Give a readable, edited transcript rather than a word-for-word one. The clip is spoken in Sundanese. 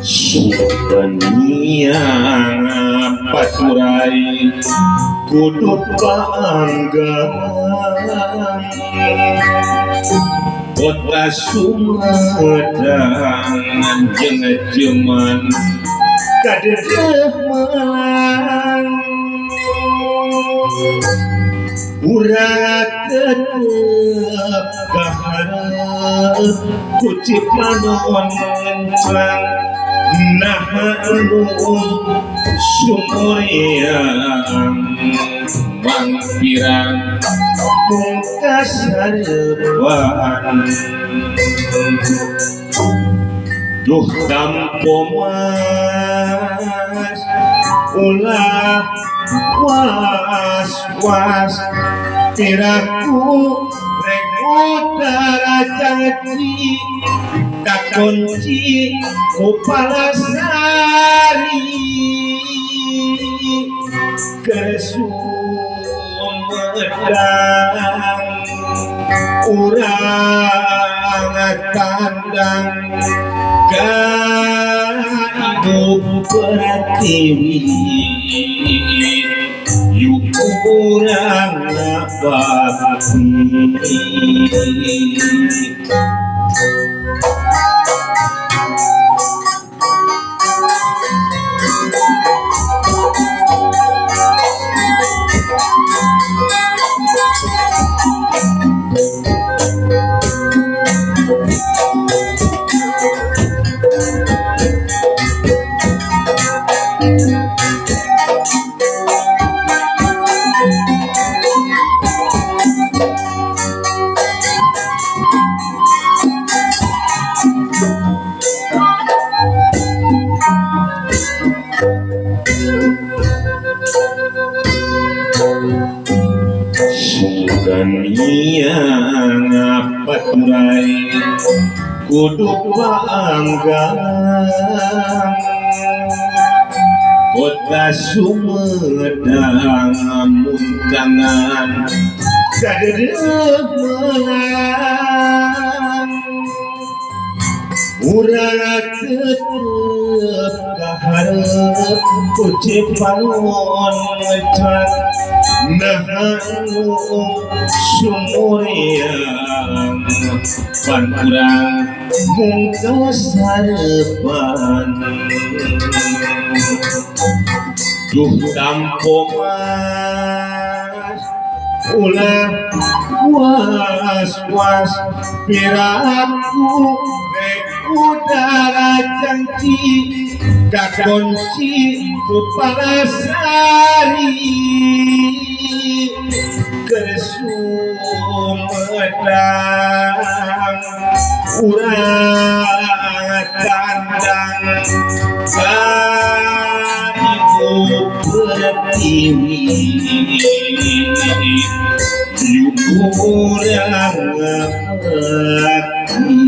Sukania paturai kudu panggang kota Sumedang jeung kadedeman urat tetep kaharep kucip manon mencang nah anu sumuriang mangkirang pungkas harepan duh tampo mas ulah was-was piraku rek udara janji tak kunci Kupalasari ke Sumedang urang tandang ka Ibu Pertiwi yuk urang bakti Sukania paturai kudu panggang kota Sumedang muntangan kadedeman urang tetep kaharep kucip panon mencang nah anu sumuriang panurang mungkas harepan duh tampo mas ulah was-was piraku rek udara janji kakunci Kupalasari ke Sumedang urang tandang ka Ibu Pertiwi yuk urang bakti